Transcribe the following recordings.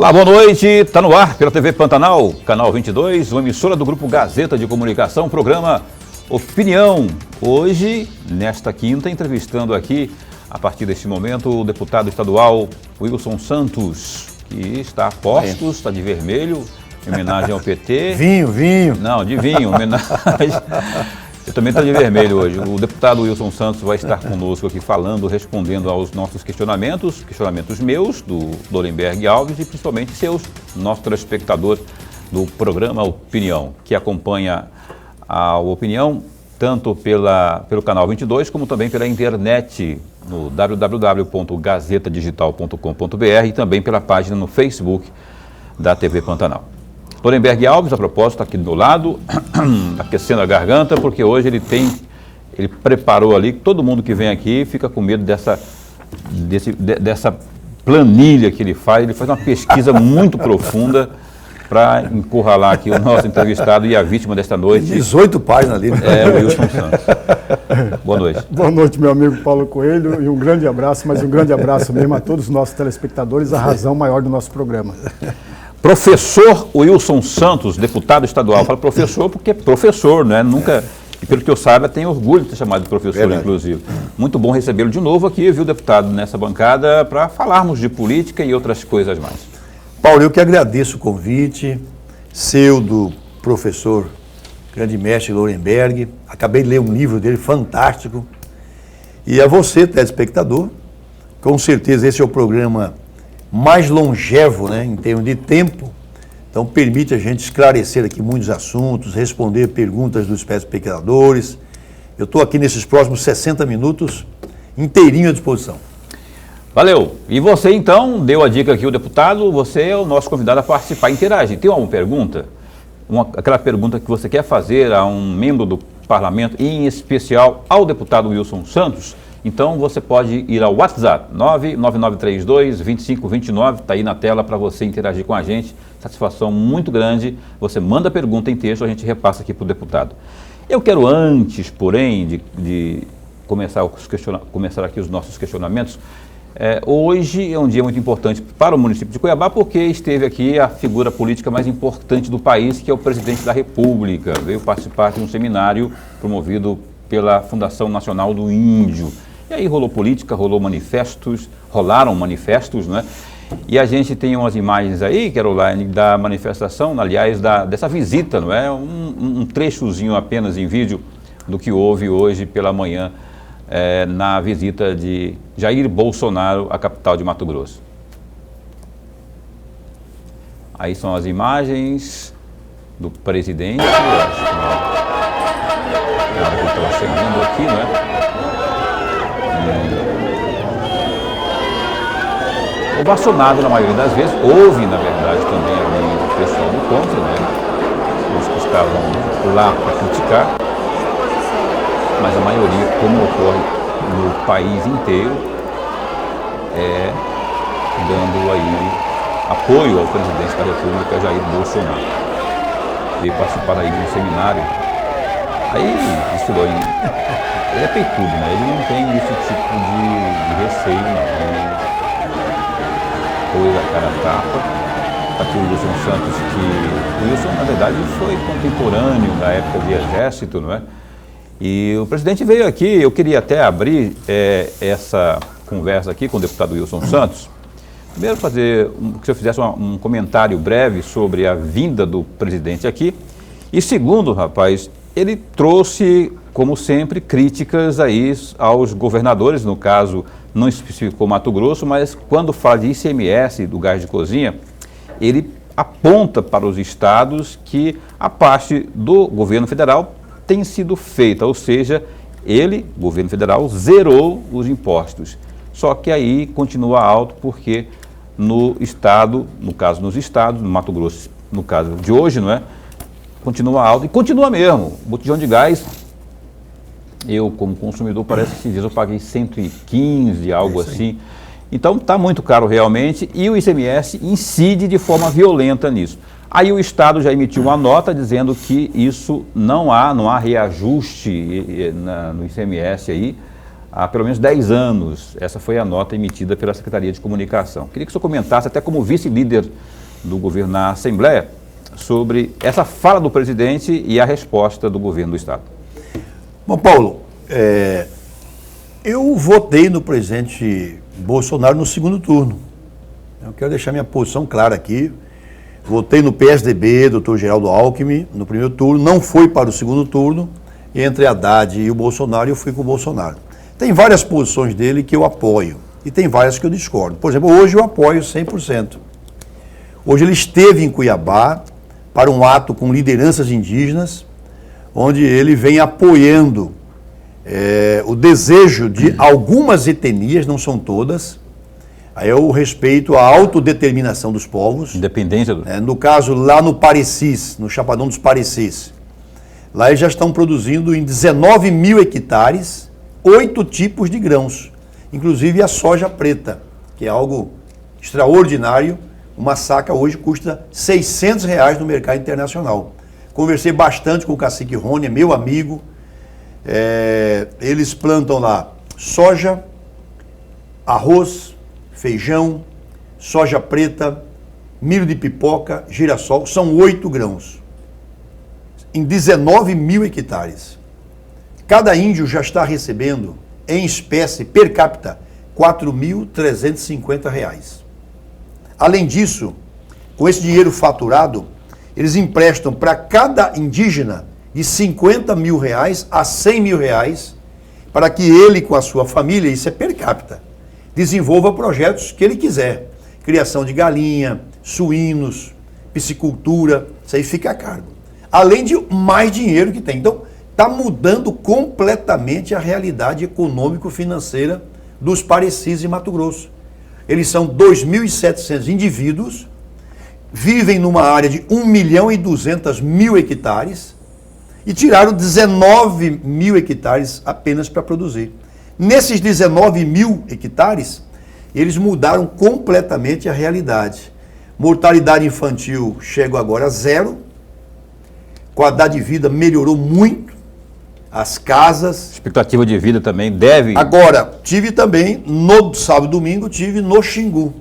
Olá, boa noite. Está no ar pela TV Pantanal, canal 22, uma emissora do Grupo Gazeta de Comunicação, programa Opinião. Hoje, nesta quinta, entrevistando aqui, a partir deste momento, o deputado estadual Wilson Santos, que está a postos, está de vermelho, em homenagem ao PT. Vinho. Não, de vinho, homenagem. Eu também estou de vermelho hoje. O deputado Wilson Santos vai estar conosco aqui falando, respondendo aos nossos questionamentos meus, do Lorenberg Alves e principalmente nosso telespectador do programa Opinião, que acompanha a Opinião tanto pelo canal 22 como também pela internet no www.gazetadigital.com.br e também pela página no Facebook da TV Pantanal. Lorenberg Alves, a propósito, está aqui do meu lado, aquecendo a garganta, porque hoje ele preparou ali, todo mundo que vem aqui fica com medo dessa planilha que ele faz uma pesquisa muito profunda para encurralar aqui o nosso entrevistado e a vítima desta noite. 18 páginas ali. É, o Wilson Santos. Boa noite. Boa noite, meu amigo Paulo Coelho, e um grande abraço, mas um grande abraço mesmo a todos os nossos telespectadores, a razão maior do nosso programa. Professor Wilson Santos, deputado estadual. Fala professor porque é professor, né? Nunca, e pelo que eu saiba, tem orgulho de ser chamado de professor, inclusive. Muito bom recebê-lo de novo aqui, viu, deputado, nessa bancada, para falarmos de política e outras coisas mais. Paulo, eu que agradeço o convite, seu, do professor grande mestre Lorenberg. Acabei de ler um livro dele fantástico. E a você, telespectador, com certeza esse é o programa mais longevo, né, em termos de tempo, então permite a gente esclarecer aqui muitos assuntos, responder perguntas dos telespectadores. Eu estou aqui nesses próximos 60 minutos, inteirinho à disposição. Valeu! E você então, deu a dica aqui o deputado, você é o nosso convidado a participar, interagir. Tem alguma pergunta? Aquela pergunta que você quer fazer a um membro do parlamento, em especial ao deputado Wilson Santos? Então você pode ir ao WhatsApp 99932-2529, está aí na tela para você interagir com a gente. Satisfação muito grande. Você manda a pergunta em texto, a gente repassa aqui para o deputado. Eu quero antes, porém, de começar aqui os nossos questionamentos, hoje é um dia muito importante para o município de Cuiabá, porque esteve aqui a figura política mais importante do país, que é o presidente da República. Veio participar de um seminário promovido pela Fundação Nacional do Índio. E aí rolou política, rolaram manifestos, né? E a gente tem umas imagens aí, Caroline, da manifestação, aliás, dessa visita, não é? Um trechozinho apenas em vídeo do que houve hoje pela manhã na visita de Jair Bolsonaro à capital de Mato Grosso. Aí são as imagens do presidente, acho que estava chegando aqui, não é? Ovacionado na maioria das vezes, houve na verdade também ali o pessoal do contra, né? Os que estavam lá para criticar, mas a maioria, como ocorre no país inteiro, dando aí apoio ao presidente da República, Jair Bolsonaro. Veio participar aí de um seminário, aí desfilou em... Ele é peitudo, né? Ele não tem esse tipo de receio, não. Ele pôs a cara a tapa. Aqui o Wilson Santos, que o Wilson, na verdade, foi contemporâneo da época de exército, não é? E o presidente veio aqui, eu queria até abrir essa conversa aqui com o deputado Wilson Santos. Primeiro, que o senhor fizesse um comentário breve sobre a vinda do presidente aqui. E segundo, rapaz, ele trouxe, como sempre, críticas aí aos governadores, no caso, não especificou Mato Grosso, mas quando fala de ICMS, do gás de cozinha, ele aponta para os estados que a parte do governo federal tem sido feita, ou seja, ele, governo federal, zerou os impostos. Só que aí continua alto porque no estado, no caso nos estados, no Mato Grosso, no caso de hoje, não é? Continua alto e continua mesmo. O botijão de gás, eu como consumidor, parece que esses dias eu paguei 115, algo assim. Então está muito caro realmente e o ICMS incide de forma violenta nisso. Aí o Estado já emitiu uma nota dizendo que isso não há reajuste no ICMS aí há pelo menos 10 anos. Essa foi a nota emitida pela Secretaria de Comunicação. Queria que o senhor comentasse, até como vice-líder do governo na Assembleia, sobre essa fala do presidente e a resposta do governo do Estado. Bom, Paulo, eu votei no presidente Bolsonaro no segundo turno. Eu quero deixar minha posição clara aqui. Votei no PSDB, doutor Geraldo Alckmin, no primeiro turno, não fui para o segundo turno, e entre Haddad e o Bolsonaro, eu fui com o Bolsonaro. Tem várias posições dele que eu apoio, e tem várias que eu discordo. Por exemplo, hoje eu apoio 100%. Hoje ele esteve em Cuiabá para um ato com lideranças indígenas, onde ele vem apoiando o desejo de algumas etnias, não são todas, aí eu respeito a autodeterminação dos povos. Independência do... No caso, lá no Parecis, no Chapadão dos Parecis, lá eles já estão produzindo em 19 mil hectares 8 tipos de grãos, inclusive a soja preta, que é algo extraordinário. Uma saca hoje custa R$600 no mercado internacional. Conversei bastante com o cacique Rony, meu amigo. Eles plantam lá soja, arroz, feijão, soja preta, milho de pipoca, girassol. São 8 grãos. Em 19 mil hectares. Cada índio já está recebendo, em espécie, per capita, R$4.350. Além disso, com esse dinheiro faturado, eles emprestam para cada indígena de R$50 mil a R$100 mil, para que ele, com a sua família, isso é per capita, desenvolva projetos que ele quiser. Criação de galinha, suínos, piscicultura, isso aí fica a cargo. Além de mais dinheiro que tem. Então, está mudando completamente a realidade econômico-financeira dos Parecis e Mato Grosso. Eles são 2.700 indivíduos, vivem numa área de 1.200.000 hectares e tiraram 19 mil hectares apenas para produzir. Nesses 19 mil hectares, eles mudaram completamente a realidade. Mortalidade infantil chega agora a 0, qualidade de vida melhorou muito, as casas... Expectativa de vida também deve... Agora, tive também, no sábado e domingo, tive no Xingu.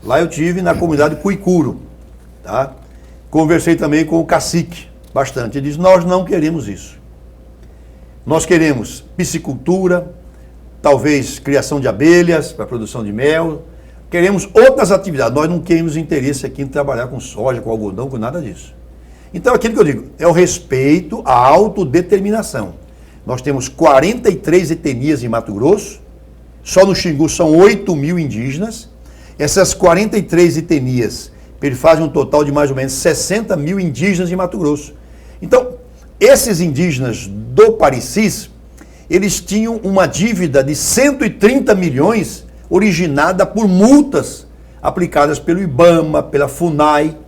Lá eu tive na comunidade Cuicuro. Tá? Conversei também com o cacique, bastante. Ele disse, nós não queremos isso. Nós queremos piscicultura, talvez criação de abelhas para produção de mel. Queremos outras atividades. Nós não temos interesse aqui em trabalhar com soja, com algodão, com nada disso. Então, aquilo que eu digo, é o respeito à autodeterminação. Nós temos 43 etnias em Mato Grosso, só no Xingu são 8 mil indígenas. Essas 43 etnias fazem um total de mais ou menos 60 mil indígenas em Mato Grosso. Então, esses indígenas do Parecis, eles tinham uma dívida de 130 milhões originada por multas aplicadas pelo IBAMA, pela FUNAI.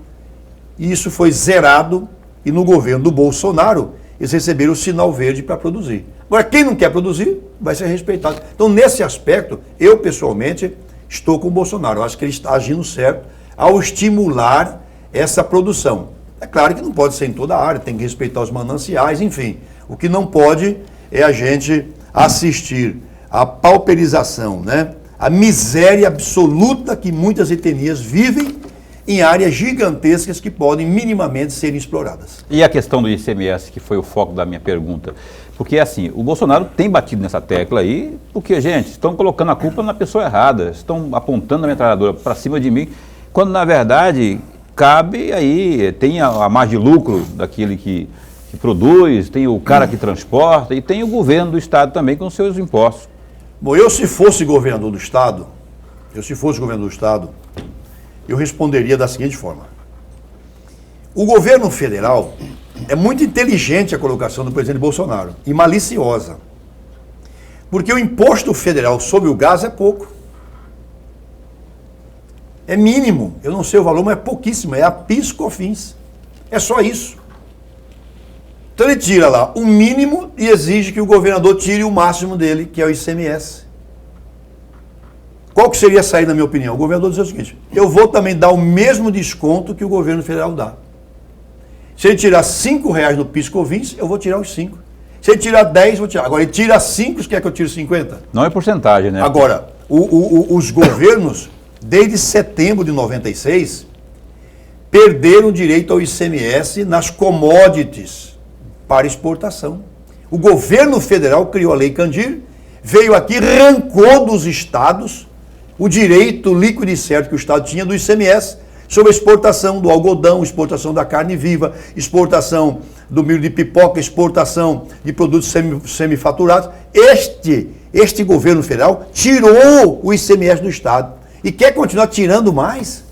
E isso foi zerado e no governo do Bolsonaro eles receberam o sinal verde para produzir. Agora, quem não quer produzir vai ser respeitado. Então, nesse aspecto, eu pessoalmente estou com o Bolsonaro. Eu acho que ele está agindo certo ao estimular essa produção. É claro que não pode ser em toda a área, tem que respeitar os mananciais, enfim. O que não pode é a gente assistir à pauperização, né? A miséria absoluta que muitas etnias vivem em áreas gigantescas que podem minimamente serem exploradas. E a questão do ICMS, que foi o foco da minha pergunta, porque assim, o Bolsonaro tem batido nessa tecla aí, porque, gente, estão colocando a culpa na pessoa errada, estão apontando a metralhadora para cima de mim, quando na verdade cabe aí, tem a margem de lucro daquele que produz, tem o cara que transporta e tem o governo do Estado também com seus impostos. Bom, eu se fosse governador do Estado, eu responderia da seguinte forma. O governo federal é muito inteligente a colocação do presidente Bolsonaro e maliciosa. Porque o imposto federal sobre o gás é pouco. É mínimo, eu não sei o valor, mas é pouquíssimo, é a PIS/COFINS. É só isso. Então ele tira lá o mínimo e exige que o governador tire o máximo dele, que é o ICMS. Qual que seria a saída, na minha opinião? O governador dizer o seguinte, eu vou também dar o mesmo desconto que o governo federal dá. Se ele tirar R$5 no PIS/COFINS, eu vou tirar os 5. Se ele tirar 10, vou tirar. Agora, ele tira 5, você quer que eu tire 50? Não é porcentagem, né? Agora, os governos, desde setembro de 96, perderam direito ao ICMS nas commodities para exportação. O governo federal criou a Lei Candir, veio aqui, arrancou dos estados o direito líquido e certo que o estado tinha do ICMS sobre a exportação do algodão, exportação da carne viva, exportação do milho de pipoca, exportação de produtos semifaturados. Este governo federal tirou o ICMS do estado e quer continuar tirando mais.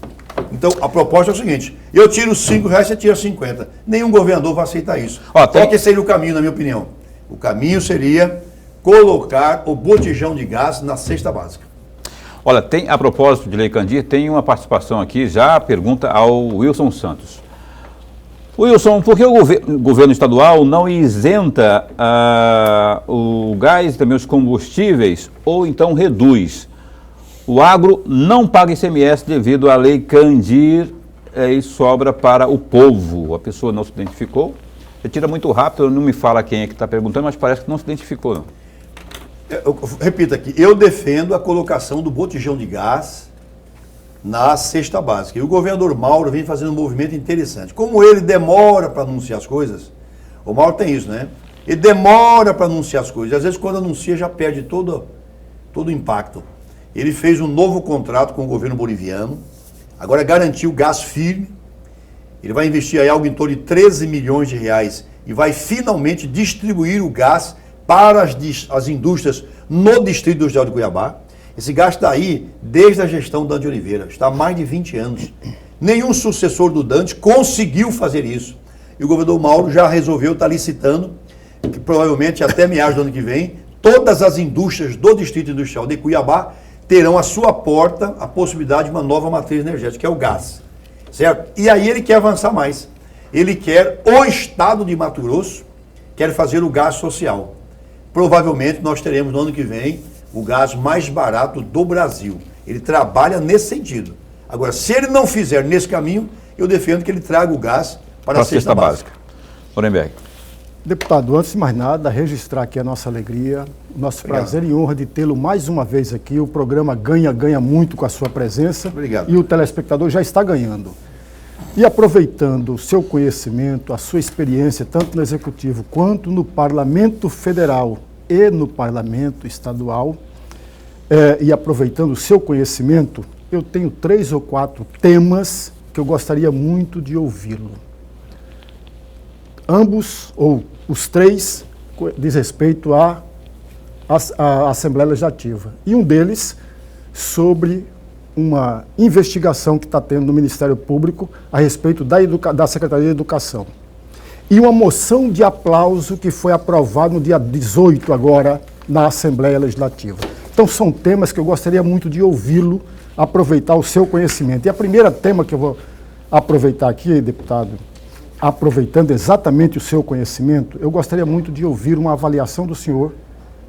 Então, a proposta é o seguinte, eu tiro R$5, você tira 50. Nenhum governador vai aceitar isso. Qual que seria o caminho, na minha opinião? O caminho seria colocar o botijão de gás na cesta básica. Olha, a propósito de Lei Candir, tem uma participação aqui, já pergunta ao Wilson Santos. Wilson, por que o governo estadual não isenta o gás e também os combustíveis, ou então reduz? O agro não paga ICMS devido à Lei Candir e sobra para o povo. A pessoa não se identificou. Retira muito rápido, não me fala quem é que está perguntando, mas parece que não se identificou, não. Eu repito aqui, eu defendo a colocação do botijão de gás na cesta básica. E o governador Mauro vem fazendo um movimento interessante. Como ele demora para anunciar as coisas, o Mauro tem isso, né? Ele demora para anunciar as coisas. Às vezes, quando anuncia, já perde todo o impacto. Ele fez um novo contrato com o governo boliviano, agora garantiu gás firme. Ele vai investir aí algo em torno de 13 milhões de reais e vai finalmente distribuir o gás para as indústrias no Distrito Industrial de Cuiabá. Esse gás está aí desde a gestão Dante Oliveira, está há mais de 20 anos. Nenhum sucessor do Dante conseguiu fazer isso. E o governador Mauro já resolveu estar licitando, que provavelmente até meados do ano que vem, todas as indústrias do Distrito Industrial de Cuiabá terão à sua porta a possibilidade de uma nova matriz energética, que é o gás. Certo? E aí ele quer avançar mais. Ele quer, o estado de Mato Grosso, quer fazer o gás social. Provavelmente nós teremos no ano que vem o gás mais barato do Brasil. Ele trabalha nesse sentido. Agora, se ele não fizer nesse caminho, eu defendo que ele traga o gás para a cesta básica. Orenberg. Deputado, antes de mais nada, registrar aqui a nossa alegria, o nosso prazer e honra de tê-lo mais uma vez aqui. O programa ganha muito com a sua presença. Obrigado. E o telespectador já está ganhando. E aproveitando o seu conhecimento, a sua experiência, tanto no Executivo quanto no Parlamento Federal e no Parlamento Estadual, e aproveitando o seu conhecimento, eu tenho 3 ou 4 temas que eu gostaria muito de ouvi-lo. Ambos, ou os 3, diz respeito à Assembleia Legislativa. E um deles sobre uma investigação que está tendo no Ministério Público a respeito da Secretaria de Educação. E uma moção de aplauso que foi aprovada no dia 18 agora na Assembleia Legislativa. Então são temas que eu gostaria muito de ouvi-lo, aproveitar o seu conhecimento. E a primeira tema que eu vou aproveitar aqui, deputado, aproveitando exatamente o seu conhecimento, eu gostaria muito de ouvir uma avaliação do senhor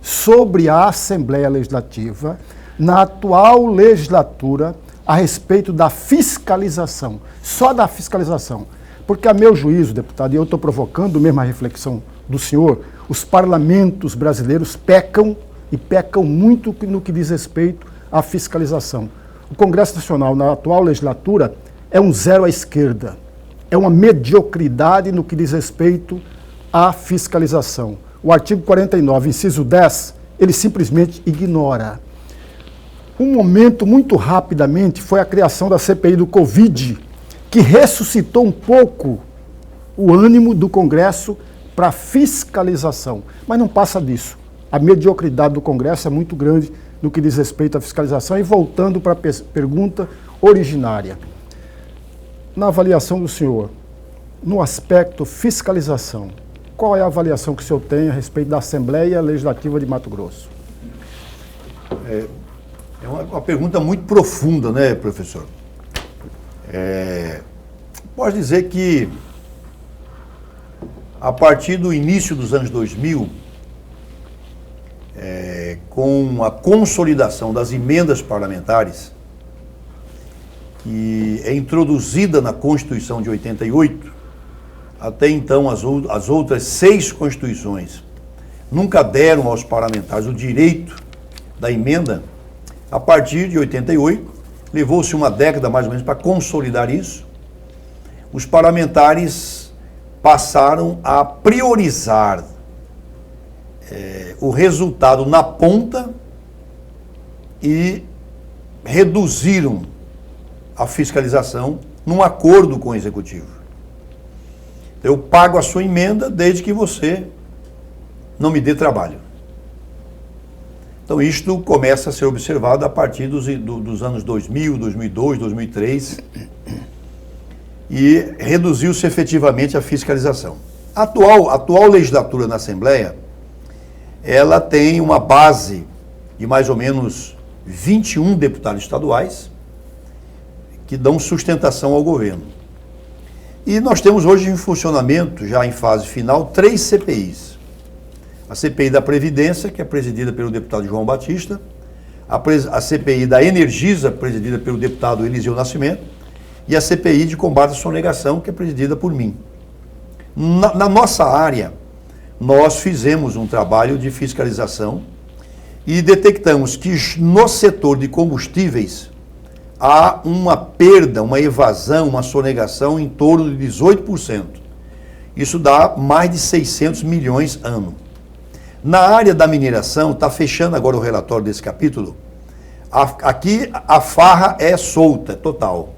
sobre a Assembleia Legislativa na atual legislatura a respeito da fiscalização, só da fiscalização. Porque a meu juízo, deputado, e eu estou provocando mesmo a reflexão do senhor, os parlamentos brasileiros pecam e pecam muito no que diz respeito à fiscalização. O Congresso Nacional, na atual legislatura, é um zero à esquerda. É uma mediocridade no que diz respeito à fiscalização. O artigo 49, inciso 10, ele simplesmente ignora. Um momento muito rapidamente foi a criação da CPI do Covid, que ressuscitou um pouco o ânimo do Congresso para fiscalização. Mas não passa disso. A mediocridade do Congresso é muito grande no que diz respeito à fiscalização. E voltando para a pergunta originária. Na avaliação do senhor, no aspecto fiscalização, qual é a avaliação que o senhor tem a respeito da Assembleia Legislativa de Mato Grosso? É uma pergunta muito profunda, né, professor? Posso dizer que, a partir do início dos anos 2000, com a consolidação das emendas parlamentares, que é introduzida na Constituição de 88, até então as outras 6 constituições nunca deram aos parlamentares o direito da emenda. A partir de 88, levou-se uma década mais ou menos para consolidar isso. Os parlamentares passaram a priorizar o resultado na ponta e reduziram a fiscalização num acordo com o Executivo. Eu pago a sua emenda desde que você não me dê trabalho. Então isto começa a ser observado a partir dos anos 2000, 2002, 2003 e reduziu-se efetivamente a fiscalização. A atual legislatura na Assembleia, ela tem uma base de mais ou menos 21 deputados estaduais que dão sustentação ao governo. E nós temos hoje em funcionamento, já em fase final, 3 CPIs. A CPI da Previdência, que é presidida pelo deputado João Batista, a CPI da Energisa, presidida pelo deputado Eliseu Nascimento, e a CPI de combate à sonegação, que é presidida por mim. Na nossa área, nós fizemos um trabalho de fiscalização e detectamos que no setor de combustíveis há uma perda, uma evasão, uma sonegação em torno de 18%. Isso dá mais de 600 milhões ano. Na área da mineração, está fechando agora o relatório desse capítulo, aqui a farra é solta, total.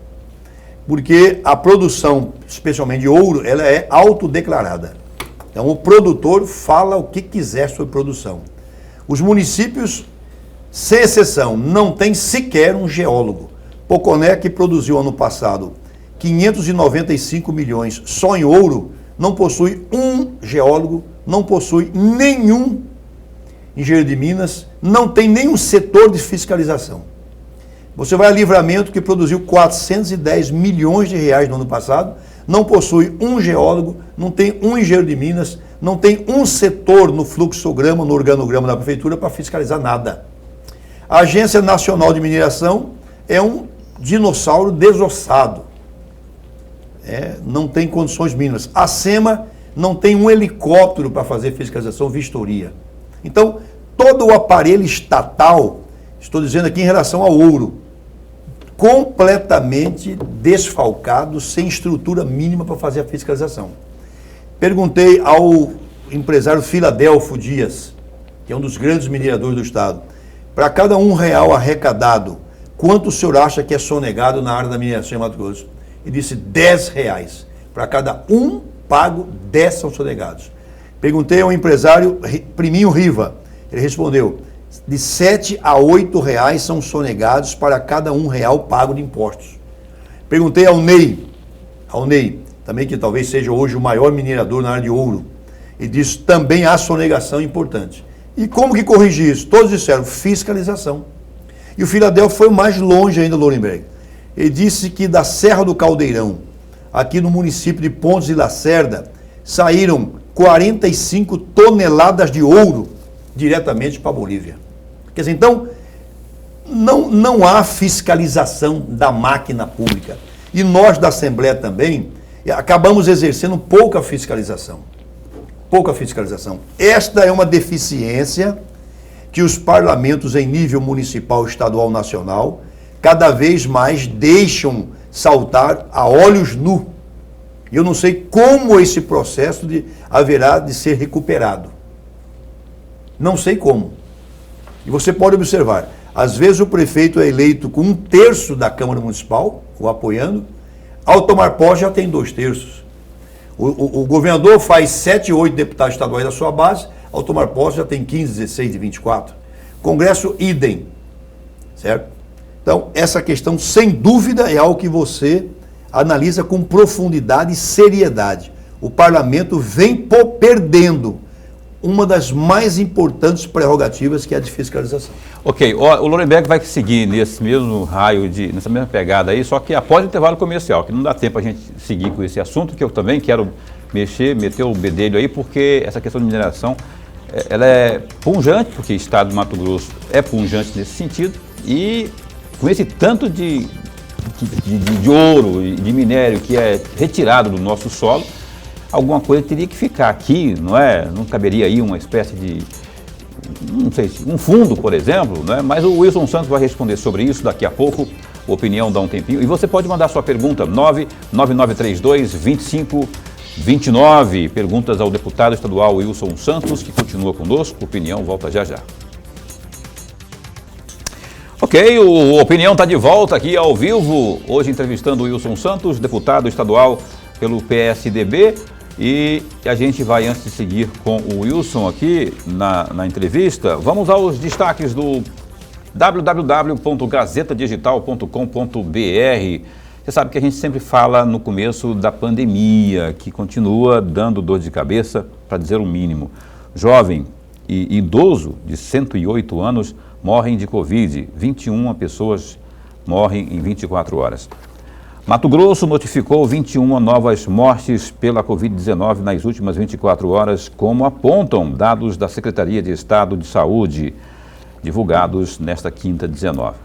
Porque a produção, especialmente de ouro, ela é autodeclarada. Então o produtor fala o que quiser sobre produção. Os municípios, sem exceção, não tem sequer um geólogo. Poconé, que produziu ano passado 595 milhões só em ouro, não possui um geólogo, não possui nenhum engenheiro de Minas, não tem nenhum setor de fiscalização. Você vai a Livramento, que produziu 410 milhões de reais no ano passado, não possui um geólogo, não tem um engenheiro de Minas, não tem um setor no fluxograma, no organograma da prefeitura para fiscalizar nada. A Agência Nacional de Mineração é um dinossauro desossado. Não tem condições mínimas. A SEMA não tem um helicóptero para fazer fiscalização, vistoria. Então, todo o aparelho estatal, estou dizendo aqui em relação ao ouro, completamente desfalcado, sem estrutura mínima para fazer a fiscalização. Perguntei ao empresário Filadelfo Dias, que é um dos grandes mineradores do estado, para cada R$1 arrecadado, quanto o senhor acha que é sonegado na área da mineração em Mato Grosso? Ele disse R$10. Para cada um pago, 10 são sonegados. Perguntei ao empresário Priminho Riva, ele respondeu, de R$7 a R$8 são sonegados para cada R$1 pago de impostos. Perguntei ao Ney, também que talvez seja hoje o maior minerador na área de ouro, ele disse, também há sonegação importante. E como que corrigir isso? Todos disseram, fiscalização. E o Filadelfo foi mais longe ainda, Lorenberg. Ele disse que da Serra do Caldeirão, aqui no município de Pontes e Lacerda, saíram 45 toneladas de ouro diretamente para a Bolívia. Quer dizer, então, não há fiscalização da máquina pública. E nós da Assembleia também acabamos exercendo pouca fiscalização. Pouca fiscalização. Esta é uma deficiência que os parlamentos em nível municipal, estadual, nacional, cada vez mais deixam saltar a olhos nus. E eu não sei como esse processo haverá de ser recuperado. Não sei como. E você pode observar, às vezes o prefeito é eleito com 1/3 da Câmara Municipal, o apoiando, ao tomar posse já tem 2/3. O governador faz 7, 8 deputados estaduais da sua base, ao tomar posse já tem 15, 16 de 24. Congresso, idem. Certo? Então, essa questão, sem dúvida, é algo que você analisa com profundidade e seriedade. O parlamento vem perdendo uma das mais importantes prerrogativas, que é a de fiscalização. Ok, o Lorenberg vai seguir nesse mesmo raio, nessa mesma pegada aí, só que após o intervalo comercial, que não dá tempo a gente seguir com esse assunto, que eu também quero meter o bedelho aí, porque essa questão de mineração, ela é pungente, porque o estado do Mato Grosso é pungente nesse sentido, e com esse tanto de ouro e de minério que é retirado do nosso solo, alguma coisa teria que ficar aqui, não é? Não caberia aí uma espécie de, não sei, um fundo, por exemplo, não é? Mas o Wilson Santos vai responder sobre isso daqui a pouco. Opinião dá um tempinho. E você pode mandar sua pergunta, 99932-2529. Perguntas ao deputado estadual Wilson Santos, que continua conosco. Opinião volta já já. Ok, o Opinião está de volta aqui ao vivo. Hoje entrevistando o Wilson Santos, deputado estadual pelo PSDB. E a gente vai, antes de seguir com o Wilson aqui na entrevista, vamos aos destaques do www.gazetadigital.com.br. Você sabe que a gente sempre fala no começo da pandemia, que continua dando dor de cabeça, para dizer o mínimo. Jovem e idoso de 108 anos morrem de Covid, 21 pessoas morrem em 24 horas. Mato Grosso notificou 21 novas mortes pela Covid-19 nas últimas 24 horas, como apontam dados da Secretaria de Estado de Saúde, divulgados nesta quinta 19.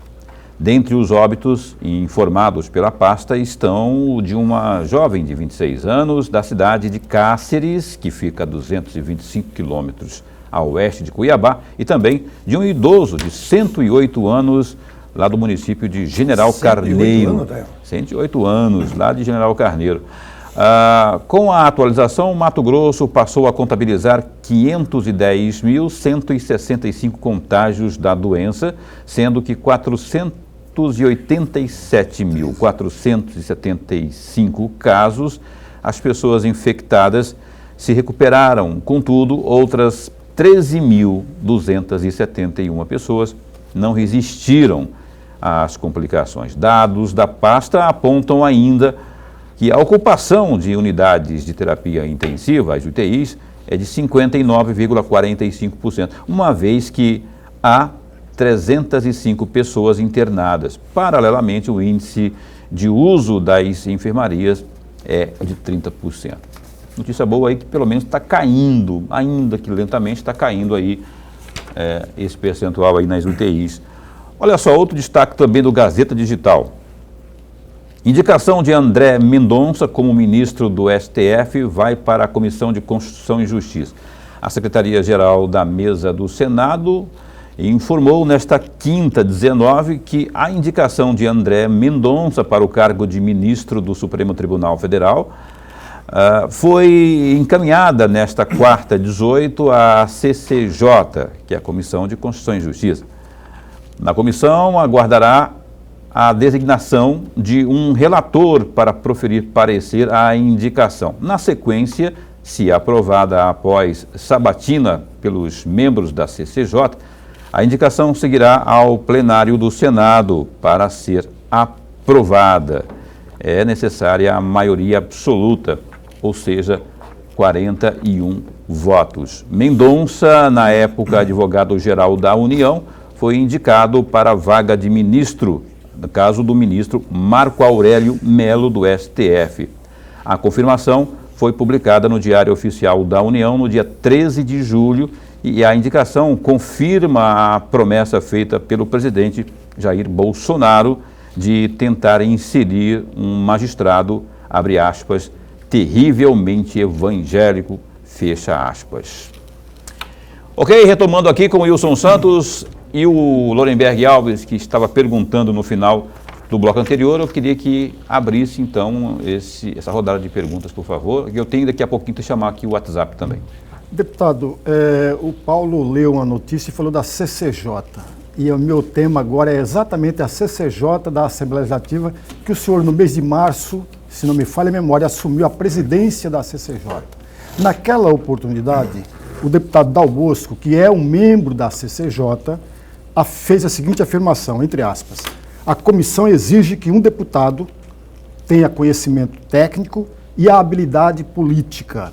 Dentre os óbitos informados pela pasta estão o de uma jovem de 26 anos da cidade de Cáceres, que fica a 225 quilômetros a oeste de Cuiabá, e também de um idoso de 108 anos lá do município de General Carneiro. 108 anos, lá de General Carneiro. Com a atualização, Mato Grosso passou a contabilizar 510.165 contágios da doença, sendo que 487.475 casos, as pessoas infectadas se recuperaram. Contudo, outras 13.271 pessoas não resistiram às complicações. Dados da pasta apontam ainda que a ocupação de unidades de terapia intensiva, as UTIs, é de 59,45%, uma vez que há 305 pessoas internadas. Paralelamente, o índice de uso das enfermarias é de 30%. Notícia boa aí que pelo menos está caindo, ainda que lentamente está caindo aí esse percentual aí nas UTIs. Olha só, outro destaque também do Gazeta Digital. Indicação de André Mendonça como ministro do STF vai para a Comissão de Constituição e Justiça. A Secretaria-Geral da Mesa do Senado informou nesta quinta 19 que a indicação de André Mendonça para o cargo de ministro do Supremo Tribunal Federal foi encaminhada nesta quarta 18 à CCJ, que é a Comissão de Constituição e Justiça. Na comissão aguardará a designação de um relator para proferir parecer à indicação. Na sequência, se aprovada após sabatina pelos membros da CCJ, a indicação seguirá ao plenário do Senado para ser aprovada. É necessária a maioria absoluta, ou seja, 41 votos. Mendonça, na época advogado-geral da União, foi indicado para a vaga de ministro, no caso do ministro Marco Aurélio Melo, do STF. A confirmação foi publicada no Diário Oficial da União no dia 13 de julho e a indicação confirma a promessa feita pelo presidente Jair Bolsonaro de tentar inserir um magistrado, abre aspas, terrivelmente evangélico, fecha aspas. Ok, retomando aqui com o Wilson Santos e o Lorenberg Alves, que estava perguntando no final do bloco anterior, eu queria que abrisse, então, essa rodada de perguntas, por favor. Eu tenho daqui a pouquinho que chamar aqui o WhatsApp também. Deputado, o Paulo leu uma notícia e falou da CCJ. E o meu tema agora é exatamente a CCJ da Assembleia Legislativa, que o senhor, no mês de março, se não me falha a memória, assumiu a presidência da CCJ. Naquela oportunidade, o deputado Dal Bosco, que é um membro da CCJ, fez a seguinte afirmação, entre aspas: a comissão exige que um deputado tenha conhecimento técnico e a habilidade política.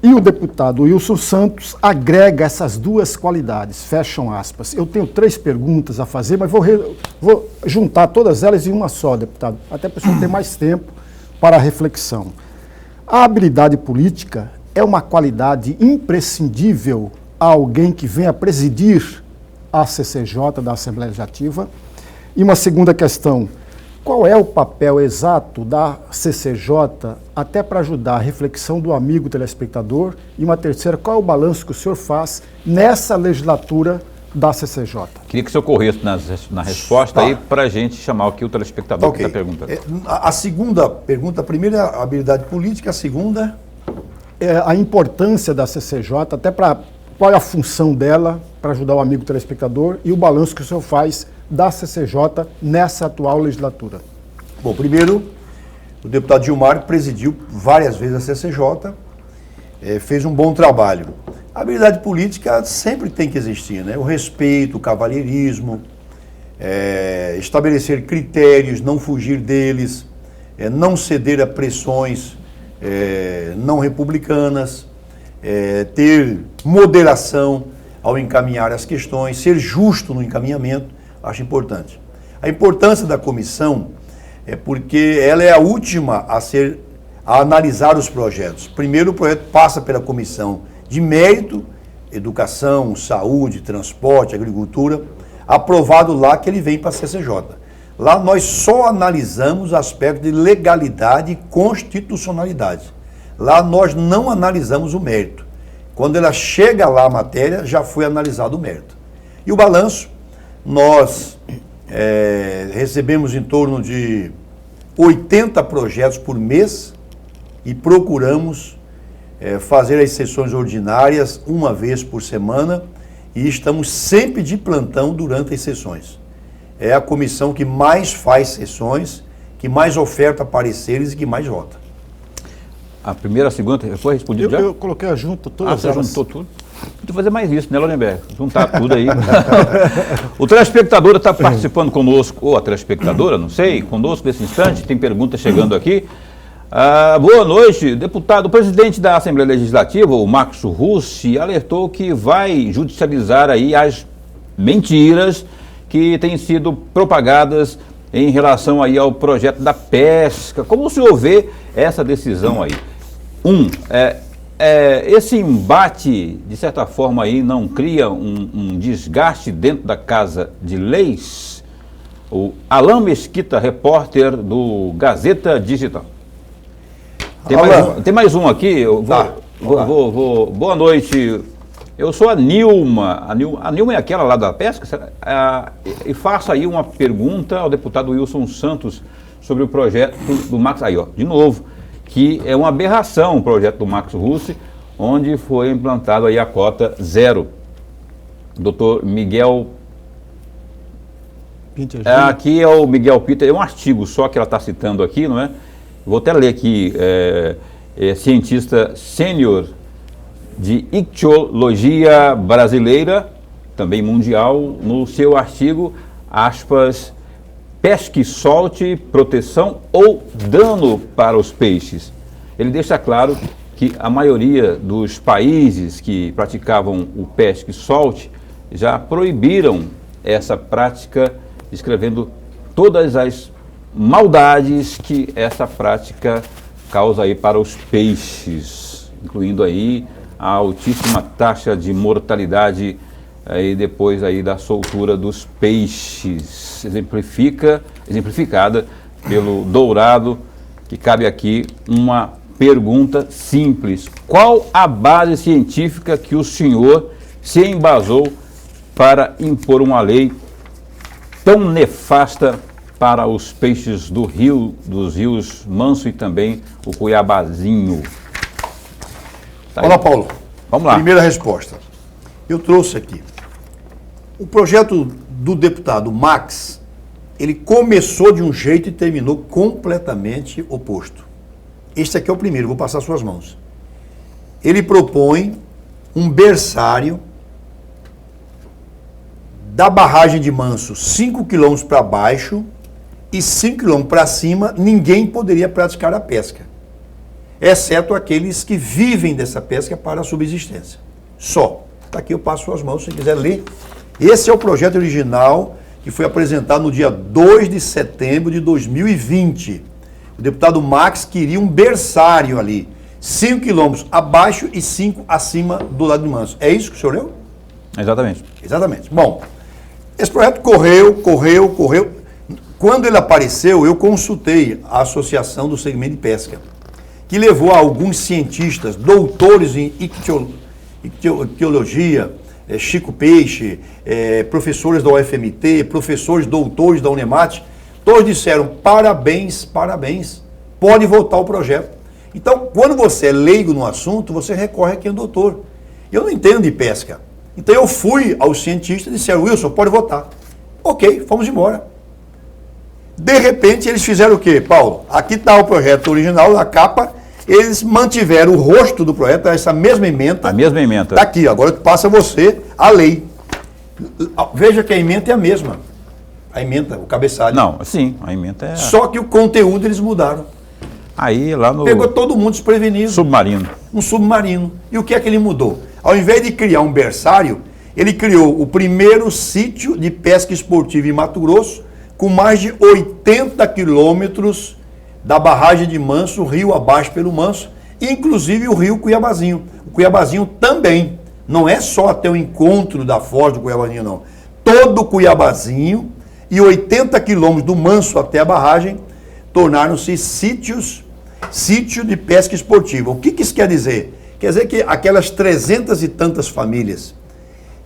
E o deputado Wilson Santos agrega essas duas qualidades, fecham aspas. Eu tenho 3 perguntas a fazer, mas vou juntar todas elas em uma só, deputado, até para o senhor ter mais tempo para a reflexão. A habilidade política é uma qualidade imprescindível a alguém que venha presidir a CCJ da Assembleia Legislativa? E uma segunda questão, qual é o papel exato da CCJ, até para ajudar a reflexão do amigo telespectador? E uma terceira, qual é o balanço que o senhor faz nessa legislatura da CCJ? Queria que o senhor corresse na resposta aí para a gente chamar aqui o telespectador que está perguntando. A segunda pergunta, a primeira é a habilidade política, a segunda... A importância da CCJ, até para qual é a função dela para ajudar o amigo telespectador e o balanço que o senhor faz da CCJ nessa atual legislatura. Bom, primeiro, o deputado Gilmar presidiu várias vezes a CCJ, fez um bom trabalho. A habilidade política sempre tem que existir, né? O respeito, o cavalheirismo, estabelecer critérios, não fugir deles, não ceder a pressões não republicanas, ter moderação ao encaminhar as questões, ser justo no encaminhamento, acho importante. A importância da comissão é porque ela é a última a analisar os projetos. Primeiro, o projeto passa pela comissão de mérito, educação, saúde, transporte, agricultura, aprovado lá que ele vem para a CCJ. Lá nós só analisamos aspectos de legalidade e constitucionalidade. Lá nós não analisamos o mérito. Quando ela chega lá a matéria, já foi analisado o mérito. E o balanço, nós recebemos em torno de 80 projetos por mês e procuramos fazer as sessões ordinárias uma vez por semana e estamos sempre de plantão durante as sessões. É a comissão que mais faz sessões, que mais oferta pareceres e que mais vota. A primeira, a segunda, foi respondido já? Eu coloquei a junta todas você elas. juntou tudo? Tem que fazer mais isso, né, Lorenberg? Juntar tudo aí. O telespectador está participando conosco, ou a telespectadora, não sei, conosco nesse instante, tem pergunta chegando aqui. Boa noite, deputado. O presidente da Assembleia Legislativa, o Marcos Russi, alertou que vai judicializar aí as mentiras que têm sido propagadas em relação aí ao projeto da pesca. Como o senhor vê essa decisão aí? Esse embate, de certa forma, aí não cria um desgaste dentro da Casa de Leis? O Alain Mesquita, repórter do Gazeta Digital. Tem mais um aqui. Boa noite. Eu sou a Nilma. A Nilma é aquela lá da pesca? E faço aí uma pergunta ao deputado Wilson Santos sobre o projeto do Max. Aí, ó, de novo, que é uma aberração o projeto do Marcos Russi, onde foi implantado aí a cota zero. Doutor Miguel... aqui é o Miguel Peter, é um artigo só que ela está citando aqui, não é? Vou até ler aqui, cientista sênior de ictiologia brasileira, também mundial, no seu artigo, aspas, pesca e solte, proteção ou dano para os peixes. Ele deixa claro que a maioria dos países que praticavam o pesca e solte já proibiram essa prática, descrevendo todas as maldades que essa prática causa aí para os peixes, incluindo aí a altíssima taxa de mortalidade aí depois aí da soltura dos peixes, exemplificada pelo dourado, que cabe aqui uma pergunta simples: qual a base científica que o senhor se embasou para impor uma lei tão nefasta para os peixes dos rios Manso e também o Cuiabazinho? Tá. Olá, Paulo. Vamos lá. Primeira resposta. Eu trouxe aqui. O projeto do deputado Max, ele começou de um jeito e terminou completamente oposto. Este aqui é o primeiro, vou passar às suas mãos. Ele propõe um berçário da barragem de Manso, 5 quilômetros para baixo e 5 quilômetros para cima, ninguém poderia praticar a pesca, exceto aqueles que vivem dessa pesca para a subsistência. Só. Está aqui, eu passo suas mãos, se quiser ler. Esse é o projeto original que foi apresentado no dia 2 de setembro de 2020. O deputado Max queria um berçário ali, 5 quilômetros abaixo e 5 acima do lado de Manso. É isso que o senhor leu? Exatamente. Bom, esse projeto correu. Quando ele apareceu, eu consultei a Associação do Segmento de Pesca, que levou a alguns cientistas, doutores em ictiologia, Chico Peixe, professores da UFMT, professores doutores da Unemate, todos disseram, parabéns, parabéns, pode voltar o projeto. Então, quando você é leigo no assunto, você recorre a quem é doutor. Eu não entendo de pesca. Então eu fui aos cientistas e disseram, Wilson, pode votar. Ok, fomos embora. De repente eles fizeram o quê, Paulo? Aqui está o projeto original, a capa, eles mantiveram o rosto do projeto, essa mesma ementa. A mesma ementa. Está aqui, agora passa você a lei. Veja que a ementa é a mesma. A ementa, o cabeçalho. Não, sim, a ementa é... Só que o conteúdo eles mudaram. Aí lá no... Pegou todo mundo desprevenido. Submarino. Um submarino. E o que é que ele mudou? Ao invés de criar um berçário, ele criou o primeiro sítio de pesca esportiva em Mato Grosso, com mais de 80 quilômetros da barragem de Manso, rio abaixo pelo Manso, inclusive o rio Cuiabazinho. O Cuiabazinho também, não é só até o encontro da foz do Cuiabazinho, não. Todo o Cuiabazinho e 80 quilômetros do Manso até a barragem tornaram-se sítio de pesca esportiva. O que isso quer dizer? Quer dizer que aquelas 300 e tantas famílias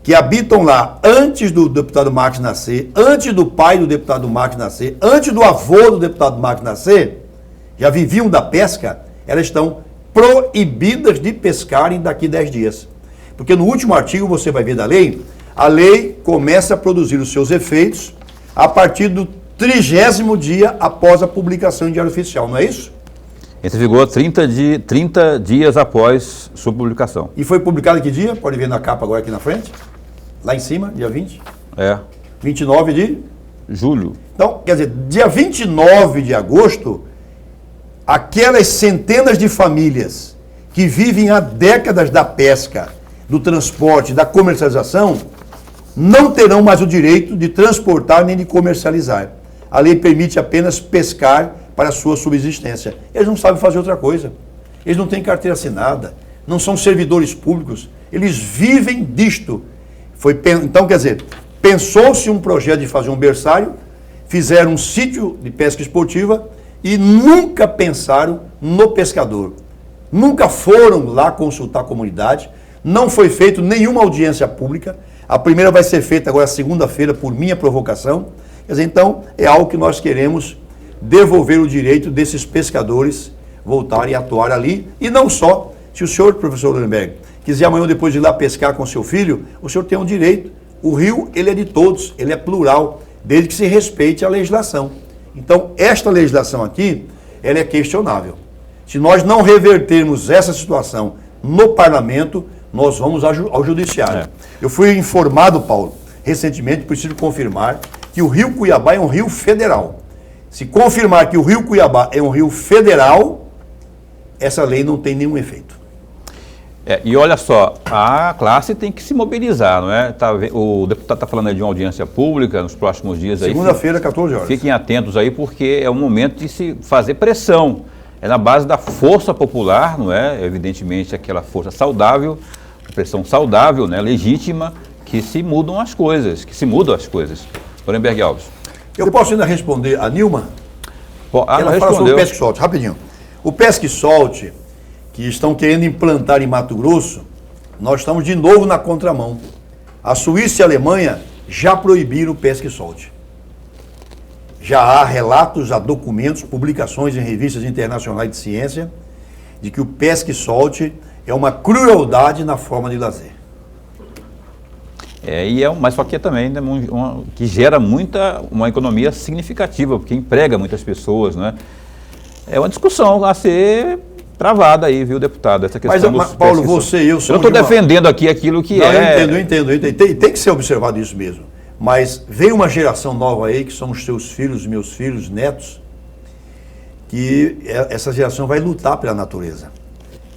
que habitam lá antes do deputado Marques nascer, antes do pai do deputado Marques nascer, antes do avô do deputado Marques nascer, já viviam da pesca, elas estão proibidas de pescarem daqui 10 dias. Porque no último artigo você vai ver da lei, a lei começa a produzir os seus efeitos a partir do 30º dia após a publicação em Diário Oficial, não é isso? Entra em vigor 30 dias após sua publicação. E foi publicado que dia? Pode ver na capa agora aqui na frente. Lá em cima, dia 20. 29 de julho. Então, quer dizer, dia 29 de agosto, aquelas centenas de famílias que vivem há décadas da pesca, do transporte, da comercialização, não terão mais o direito de transportar nem de comercializar. A lei permite apenas pescar para a sua subsistência. Eles não sabem fazer outra coisa. Eles não têm carteira assinada, não são servidores públicos, eles vivem disto. Então, quer dizer, pensou-se um projeto de fazer um berçário, fizeram um sítio de pesca esportiva e nunca pensaram no pescador. Nunca foram lá consultar a comunidade, não foi feita nenhuma audiência pública. A primeira vai ser feita agora segunda-feira por minha provocação. Quer dizer, então, é algo que nós queremos devolver o direito desses pescadores voltarem a atuar ali. E não só, se o senhor, professor Lorenberg, quiser amanhã ou depois de ir lá pescar com seu filho, o senhor tem um direito. O rio, ele é de todos, ele é plural, desde que se respeite a legislação. Então, esta legislação aqui, ela é questionável. Se nós não revertermos essa situação no parlamento, nós vamos ao judiciário. Eu fui informado, Paulo, recentemente, preciso confirmar, que o rio Cuiabá é um rio federal. Se confirmar que o rio Cuiabá é um rio federal, essa lei não tem nenhum efeito. E olha só, a classe tem que se mobilizar, não é? O deputado está falando aí de uma audiência pública nos próximos dias aí. Segunda-feira, 14 horas. Fiquem atentos aí, porque é um momento de se fazer pressão. É na base da força popular, não é? Evidentemente, aquela força saudável, pressão saudável, né? Legítima, que se mudam as coisas, Lorenberg Alves. Eu posso ainda responder a Nilma? Ela fala sobre o Pesque Solte, rapidinho. O Pesque Solte, que estão querendo implantar em Mato Grosso, nós estamos de novo na contramão. A Suíça e a Alemanha já proibiram o Pesque Solte. Já há relatos, há documentos, publicações em revistas internacionais de ciência, de que o Pesque Solte é uma crueldade na forma de lazer. Mas só que é também que gera uma economia significativa, porque emprega muitas pessoas, né? É uma discussão a ser travada aí, viu, deputado? Essa questão mas Paulo, você e eu somos... Eu não estou defendendo aqui aquilo que não, Eu entendo. Tem que ser observado isso mesmo. Mas vem uma geração nova aí, que são os seus filhos, meus filhos, netos, que essa geração vai lutar pela natureza.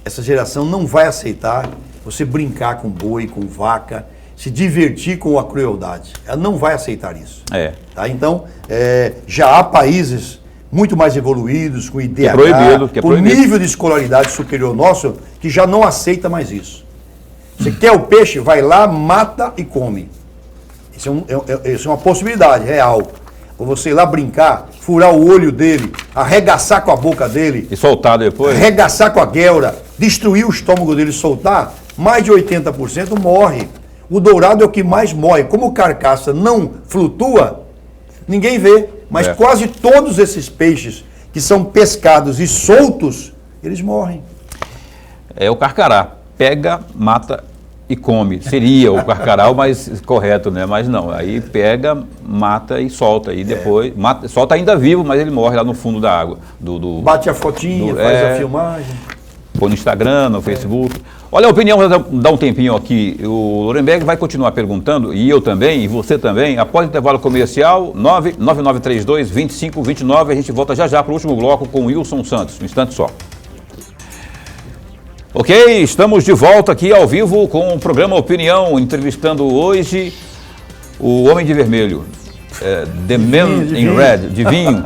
Essa geração não vai aceitar você brincar com boi, com vaca, se divertir com a crueldade. Ela não vai aceitar isso. Tá? Então, já há países muito mais evoluídos, com IDH, com nível de escolaridade superior nosso, que já não aceita mais isso. Você quer o peixe, vai lá, mata e come. Isso é uma possibilidade real. ou você ir lá brincar, furar o olho dele, arregaçar com a boca dele, E soltar depois? arregaçar com a guelra, destruir o estômago dele e soltar, mais de 80% morre. O dourado é o que mais morre. Como carcaça não flutua, ninguém vê. Mas quase todos esses peixes que são pescados e soltos, eles morrem. É o carcará. Pega, mata e come. Seria o carcará o mais correto, né? Mas não. Aí pega, mata e solta. E depois, solta ainda vivo, mas ele morre lá no fundo da água. Bate a fotinha, faz a filmagem. Põe no Instagram, no Facebook. Olha a opinião, dá um tempinho aqui. O Lorenberg vai continuar perguntando, e eu também, e você também, após o intervalo comercial, 99932-2529. A gente volta já para o último bloco com o Wilson Santos. Um instante só. Ok, estamos de volta aqui ao vivo com o programa Opinião, entrevistando hoje o Homem de Vermelho, The Man in Red, de vinho.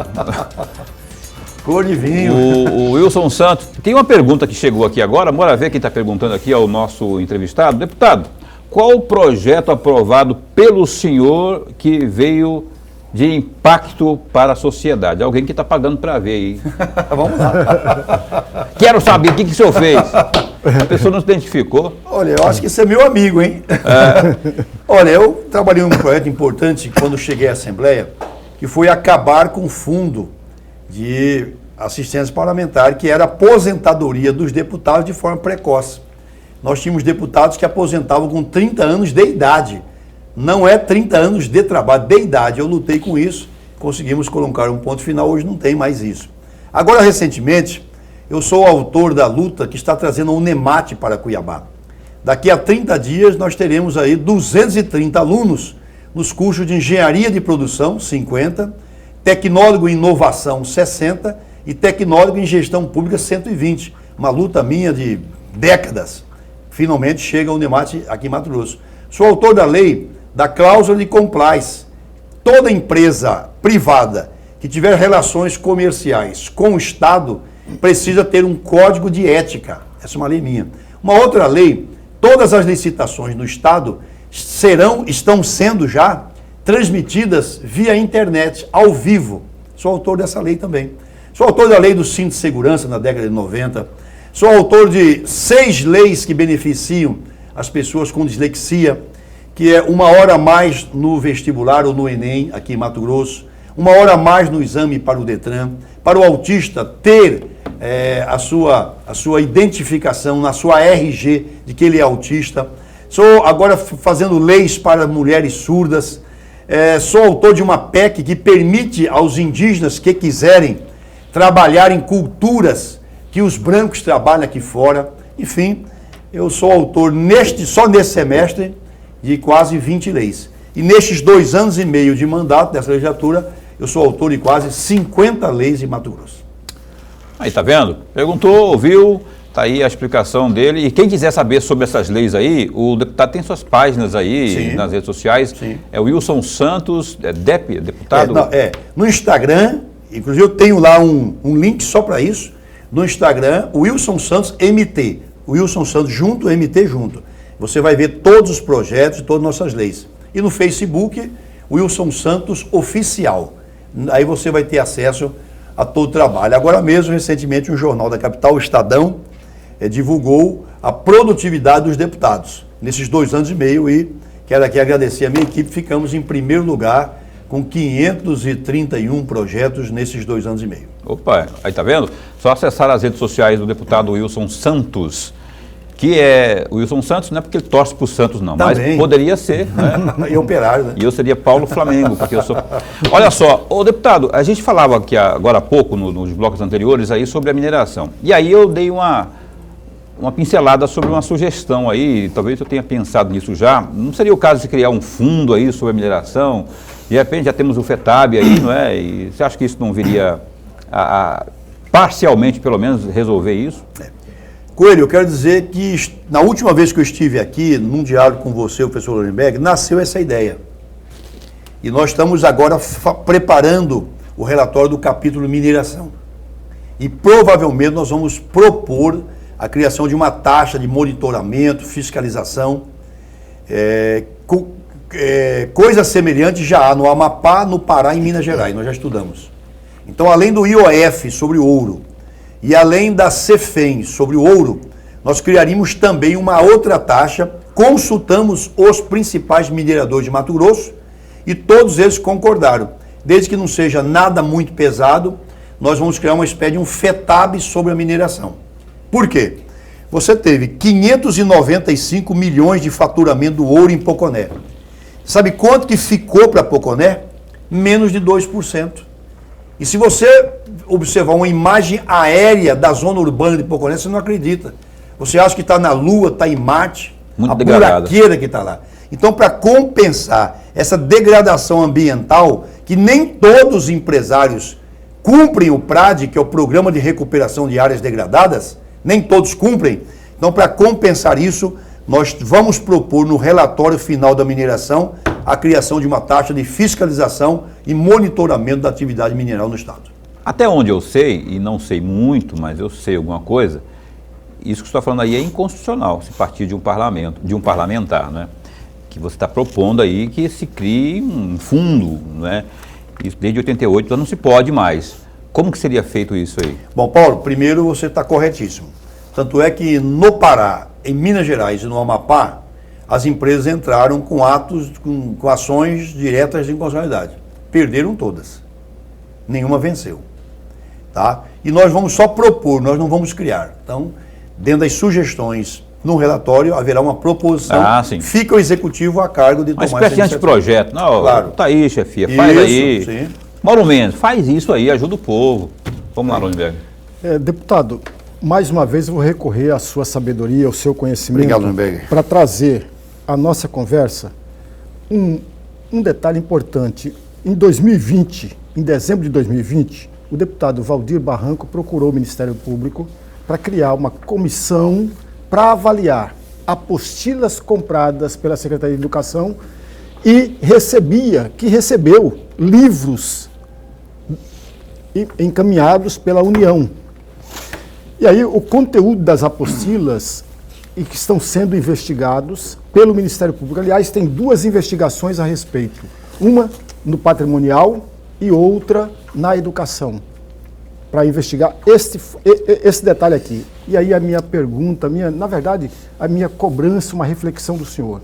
Cor de vinho. O Wilson Santos. Tem uma pergunta que chegou aqui agora, bora ver quem está perguntando aqui ao nosso entrevistado. Deputado, qual o projeto aprovado pelo senhor que veio de impacto para a sociedade? Alguém que está pagando para ver aí. Vamos lá. Quero saber o que o senhor fez. A pessoa não se identificou. Olha, eu acho que esse é meu amigo, hein? Olha, eu trabalhei em um projeto importante quando cheguei à Assembleia, que foi acabar com o fundo de assistência parlamentar, que era a aposentadoria dos deputados de forma precoce. Nós tínhamos deputados que aposentavam com 30 anos de idade. Não é 30 anos de trabalho, de idade. Eu lutei com isso, conseguimos colocar um ponto final, hoje não tem mais isso. Agora, recentemente, eu sou autor da luta que está trazendo a Unemate para Cuiabá. Daqui a 30 dias nós teremos aí 230 alunos nos cursos de Engenharia de Produção, 50, Tecnólogo em Inovação, 60 e Tecnólogo em Gestão Pública, 120. Uma luta minha de décadas. Finalmente chega a Unemate aqui em Mato Grosso. Sou autor da lei da cláusula de compliance. Toda empresa privada que tiver relações comerciais com o Estado precisa ter um código de ética. Essa é uma lei minha. Uma outra lei, todas as licitações no Estado estão sendo já transmitidas via internet, ao vivo. Sou autor dessa lei também. Sou autor da lei do cinto de segurança na década de 90. Sou autor de 6 leis que beneficiam as pessoas com dislexia, que é 1 hora a mais no vestibular ou no Enem, aqui em Mato Grosso, 1 hora a mais no exame para o Detran, para o autista ter a sua identificação na sua RG de que ele é autista. Sou agora fazendo leis para mulheres surdas. Sou autor de uma PEC que permite aos indígenas que quiserem trabalhar em culturas que os brancos trabalham aqui fora. Enfim, eu sou autor só nesse semestre de quase 20 leis. E nestes 2 anos e meio de mandato dessa legislatura, eu sou autor de quase 50 leis em Mato Grosso. Aí, tá vendo? Perguntou, ouviu, tá aí a explicação dele. E quem quiser saber sobre essas leis aí, o deputado tem suas páginas aí, sim, nas redes sociais. Sim. É o Wilson Santos, deputado? No Instagram, inclusive eu tenho lá um link só para isso. No Instagram, Wilson Santos MT. Wilson Santos junto, MT junto. Você vai ver todos os projetos e todas as nossas leis. E no Facebook, Wilson Santos Oficial. Aí você vai ter acesso a todo o trabalho. Agora mesmo, recentemente, um jornal da capital, o Estadão, divulgou a produtividade dos deputados nesses 2 anos e meio, e quero aqui agradecer a minha equipe. Ficamos em primeiro lugar com 531 projetos nesses 2 anos e meio. Opa, aí tá vendo? Só acessar as redes sociais do deputado Wilson Santos, que é o Wilson Santos, não é porque ele torce para o Santos, não, também, mas poderia ser, né? E operário, né? E eu seria Paulo Flamengo, porque eu sou... Olha só, ô deputado, a gente falava aqui agora há pouco, nos blocos anteriores, aí sobre a mineração. E aí eu dei uma pincelada sobre uma sugestão aí, talvez eu tenha pensado nisso já. Não seria o caso de criar um fundo aí sobre a mineração? De repente já temos o FETAB aí, não é? E você acha que isso não viria parcialmente, pelo menos, resolver isso? Coelho, eu quero dizer que na última vez que eu estive aqui, num diálogo com você, o professor Lorenberg, nasceu essa ideia. E nós estamos agora preparando o relatório do capítulo mineração. E provavelmente nós vamos propor a criação de uma taxa de monitoramento, fiscalização, coisa semelhante já há no Amapá, no Pará e em Minas Gerais, nós já estudamos. Então, além do IOF sobre o ouro e além da CEFEM sobre o ouro, nós criaríamos também uma outra taxa, consultamos os principais mineradores de Mato Grosso e todos eles concordaram. Desde que não seja nada muito pesado, nós vamos criar uma espécie de um FETAB sobre a mineração. Por quê? Você teve 595 milhões de faturamento do ouro em Poconé. Sabe quanto que ficou para Poconé? Menos de 2%. E se você observar uma imagem aérea da zona urbana de Poconé, você não acredita. Você acha que está na Lua, está em Marte, muito a degradada. buraqueira que está lá. Então, para compensar essa degradação ambiental, que nem todos os empresários cumprem o PRAD, que é o Programa de Recuperação de Áreas Degradadas, nem todos cumprem. Então, para compensar isso, nós vamos propor no relatório final da mineração a criação de uma taxa de fiscalização e monitoramento da atividade mineral no Estado. Até onde eu sei, e não sei muito, mas eu sei alguma coisa, isso que você está falando aí é inconstitucional, se partir de um parlamento, de um parlamentar, né? Que você está propondo aí que se crie um fundo, né? Isso desde 88 então não se pode mais. Como que seria feito isso aí? Bom, Paulo, primeiro você está corretíssimo. Tanto é que no Pará, em Minas Gerais e no Amapá, as empresas entraram com atos, com ações diretas de inconstitucionalidade. Perderam todas. Nenhuma venceu. Tá? E nós vamos só propor, nós não vamos criar. Então, dentro das sugestões no relatório, haverá uma proposição. Sim. Fica o executivo a cargo de tomar uma espécie de anteprojeto. Não, claro. Tá aí, chefia, faz isso, aí. Sim. Mauro Mendes, faz isso aí, ajuda o povo. Vamos lá, Lorenberg. Deputado, mais uma vez eu vou recorrer à sua sabedoria, ao seu conhecimento, para trazer à nossa conversa um detalhe importante. Em 2020, em dezembro de 2020, o deputado Valdir Barranco procurou o Ministério Público para criar uma comissão para avaliar apostilas compradas pela Secretaria de Educação e recebeu livros encaminhados pela União. E aí o conteúdo das apostilas e que estão sendo investigados pelo Ministério Público. Aliás, tem duas investigações a respeito. Uma no patrimonial e outra na educação, para investigar esse detalhe aqui. E aí a minha pergunta, na verdade, a minha cobrança, uma reflexão do senhor.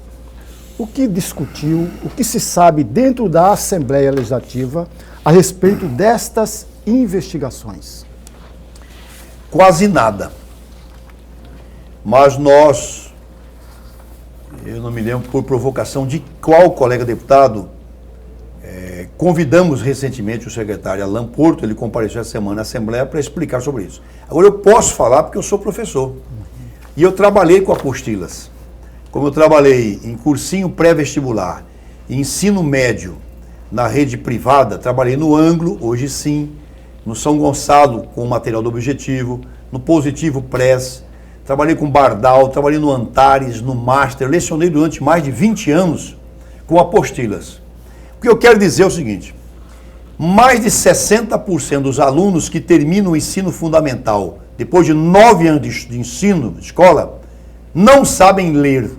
O que discutiu, o que se sabe dentro da Assembleia Legislativa a respeito destas investigações? Quase nada. Mas eu não me lembro por provocação de qual colega deputado, convidamos recentemente o secretário Alan Porto, ele compareceu essa semana na Assembleia para explicar sobre isso. Agora eu posso falar porque eu sou professor. E eu trabalhei com apostilas. Como eu trabalhei em cursinho pré-vestibular, ensino médio na rede privada, trabalhei no Anglo, hoje sim, no São Gonçalo com o material do Objetivo, no Positivo Press, trabalhei com Bardal, trabalhei no Antares, no Master, lecionei durante mais de 20 anos com apostilas. O que eu quero dizer é o seguinte, mais de 60% dos alunos que terminam o ensino fundamental, depois de 9 anos de ensino, de escola, não sabem ler.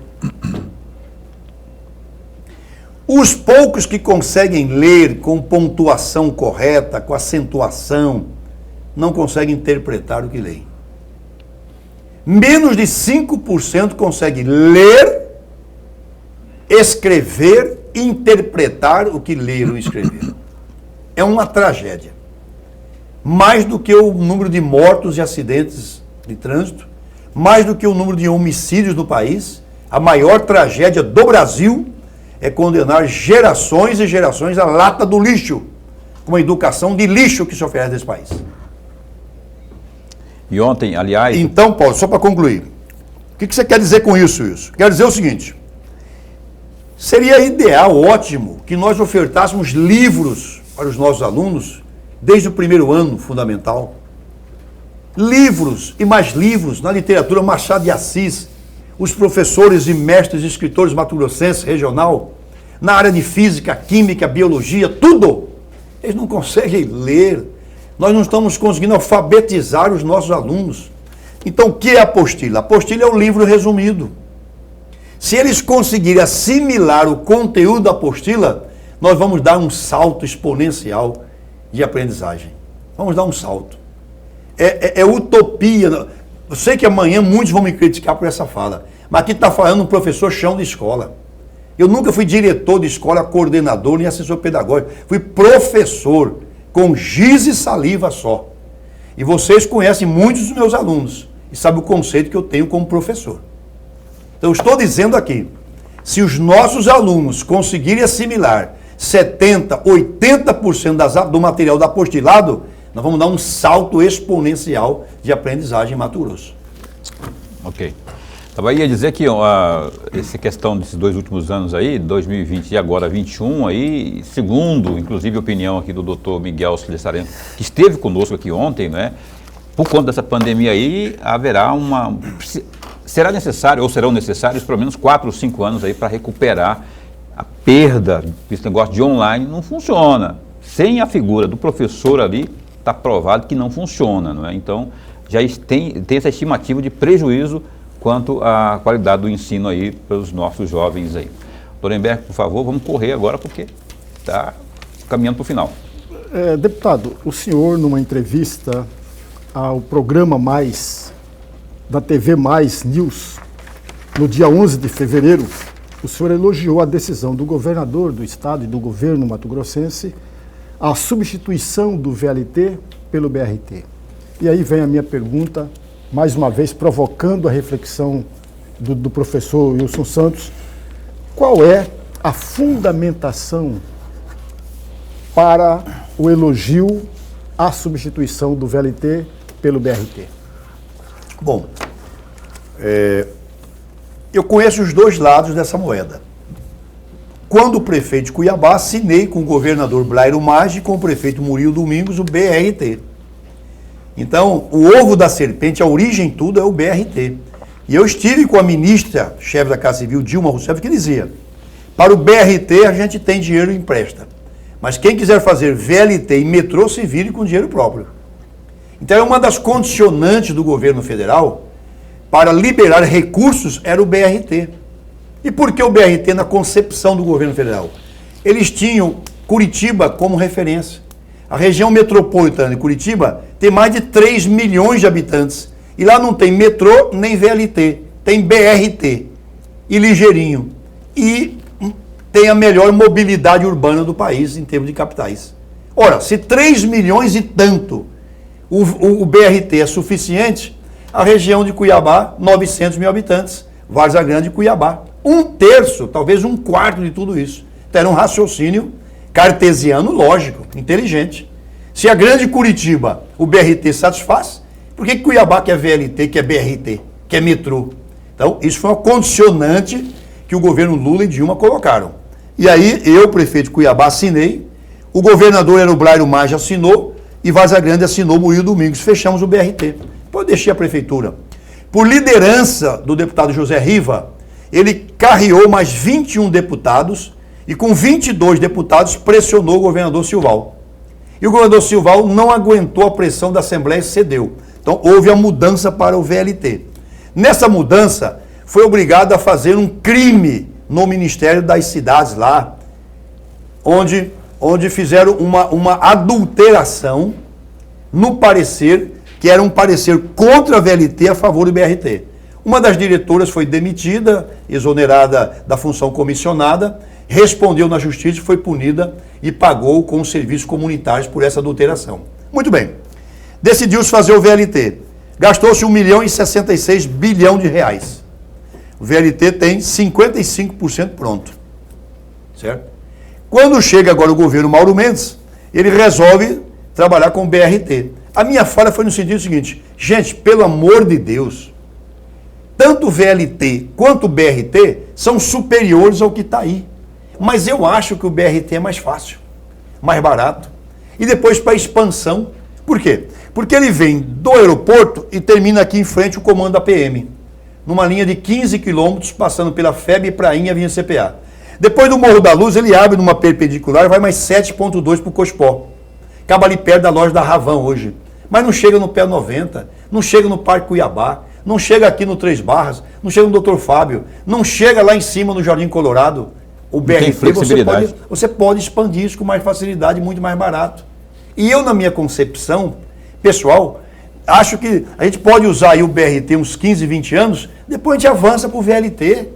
Os poucos que conseguem ler com pontuação correta, com acentuação, não conseguem interpretar o que leem. Menos de 5% conseguem ler, escrever, interpretar o que leram e escreveram. É uma tragédia. Mais do que o número de mortos e acidentes de trânsito, mais do que o número de homicídios no país, a maior tragédia do Brasil é condenar gerações e gerações à lata do lixo, com a educação de lixo que se oferece nesse país. E ontem, aliás... Então, Paulo, só para concluir, o que você quer dizer com isso? Quero dizer o seguinte, seria ideal, ótimo, que nós ofertássemos livros para os nossos alunos desde o primeiro ano fundamental. Livros e mais livros na literatura Machado de Assis, os professores e mestres e escritores mato-grossenses regional, na área de física, química, biologia, tudo. Eles não conseguem ler. Nós não estamos conseguindo alfabetizar os nossos alunos. Então, o que é a apostila? A apostila é o livro resumido. Se eles conseguirem assimilar o conteúdo da apostila, nós vamos dar um salto exponencial de aprendizagem. Vamos dar um salto. É utopia. Eu sei que amanhã muitos vão me criticar por essa fala, mas aqui está falando um professor chão de escola. Eu nunca fui diretor de escola, coordenador, nem assessor pedagógico. Fui professor, com giz e saliva só. E vocês conhecem muitos dos meus alunos e sabem o conceito que eu tenho como professor. Então, eu estou dizendo aqui, se os nossos alunos conseguirem assimilar 70%, 80% do material do apostilado, nós vamos dar um salto exponencial de aprendizagem em Mato Grosso. Ok. Então, ia dizer que essa questão desses 2 últimos anos aí, 2020 e agora 2021, aí, segundo, inclusive, a opinião aqui do Dr. Miguel Silesareno, que esteve conosco aqui ontem, né? Por conta dessa pandemia aí, haverá será necessário, ou serão necessários, pelo menos 4 ou 5 anos aí para recuperar a perda. Esse negócio de online não funciona. Sem a figura do professor ali, está provado que não funciona, não é? Então, já tem essa estimativa de prejuízo quanto à qualidade do ensino aí para os nossos jovens aí. Lorenberg, por favor, vamos correr agora porque está caminhando para o final. Deputado, o senhor, numa entrevista ao programa Mais, da TV Mais News, no dia 11 de fevereiro, o senhor elogiou a decisão do governador do estado e do governo mato-grossense a substituição do VLT pelo BRT. E aí vem a minha pergunta, mais uma vez provocando a reflexão do professor Wilson Santos. Qual é a fundamentação para o elogio à substituição do VLT pelo BRT? Bom, eu conheço os dois lados dessa moeda. Quando prefeito de Cuiabá, assinei com o governador Blairo Maggi e com o prefeito Murilo Domingos o BRT. Então, o ovo da serpente, a origem de tudo é o BRT. E eu estive com a ministra, chefe da Casa Civil, Dilma Rousseff, que dizia, para o BRT a gente tem dinheiro e empresta. Mas quem quiser fazer VLT e metrô se vire com dinheiro próprio. Então, é uma das condicionantes do governo federal para liberar recursos era o BRT. E por que o BRT na concepção do governo federal? Eles tinham Curitiba como referência. A região metropolitana de Curitiba tem mais de 3 milhões de habitantes. E lá não tem metrô nem VLT, tem BRT e ligeirinho. E tem a melhor mobilidade urbana do país em termos de capitais. Ora, se 3 milhões e tanto o BRT é suficiente, a região de Cuiabá, 900 mil habitantes, Várzea Grande e Cuiabá. 1/3, talvez 1/4 de tudo isso. Então era um raciocínio cartesiano, lógico, inteligente. Se a grande Curitiba, o BRT satisfaz, por que Cuiabá quer VLT, quer BRT, quer metrô? Então, isso foi uma condicionante que o governo Lula e Dilma colocaram. E aí, eu, prefeito de Cuiabá, assinei, o governador era o Blairo Maggi, assinou, e Várzea Grande assinou o Murilo Domingos. Fechamos o BRT. Depois deixei a prefeitura. Por liderança do deputado José Riva, ele carreou mais 21 deputados e com 22 deputados pressionou o governador Silval. E o governador Silval não aguentou a pressão da Assembleia e cedeu. Então houve a mudança para o VLT. Nessa mudança, foi obrigado a fazer um crime no Ministério das Cidades lá, onde fizeram uma adulteração no parecer, que era um parecer contra a VLT a favor do BRT. Uma das diretoras foi demitida, exonerada da função comissionada, respondeu na justiça, foi punida e pagou com os serviços comunitários por essa adulteração. Muito bem. Decidiu-se fazer o VLT. Gastou-se 1,66 bilhão de reais. O VLT tem 55% pronto. Certo? Quando chega agora o governo Mauro Mendes, ele resolve trabalhar com o BRT. A minha fala foi no sentido seguinte, gente, pelo amor de Deus, tanto o VLT quanto o BRT são superiores ao que está aí. Mas eu acho que o BRT é mais fácil, mais barato. E depois para expansão. Por quê? Porque ele vem do aeroporto e termina aqui em frente o comando da PM. Numa linha de 15 quilômetros, passando pela FEB, Prainha, Avenida CPA. Depois do Morro da Luz, ele abre numa perpendicular e vai mais 7,2 para o Cospó. Acaba ali perto da loja da Ravan hoje. Mas não chega no pé 90, não chega no Parque Cuiabá, Não chega aqui no Três Barras, não chega no Dr. Fábio, não chega lá em cima no Jardim Colorado. O BRT você pode expandir isso com mais facilidade, muito mais barato. E eu, na minha concepção pessoal, acho que a gente pode usar aí o BRT uns 15, 20 anos, depois a gente avança para o VLT.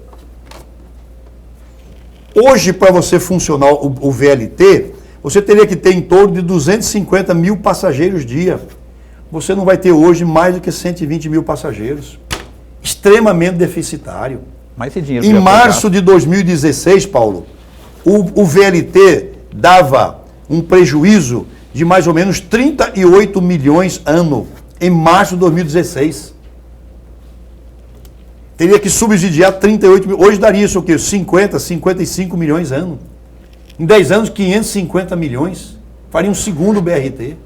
Hoje, para você funcionar o VLT, você teria que ter em torno de 250 mil passageiros dia. Você não vai ter hoje mais do que 120 mil passageiros. Extremamente deficitário. Mas esse dinheiro em março de 2016, Paulo, o VLT dava um prejuízo de mais ou menos 38 milhões ano, em março de 2016. Teria que subsidiar 38 milhões. Hoje daria isso o quê? 50, 55 milhões ano. Em 10 anos, 550 milhões. Faria um segundo BRT.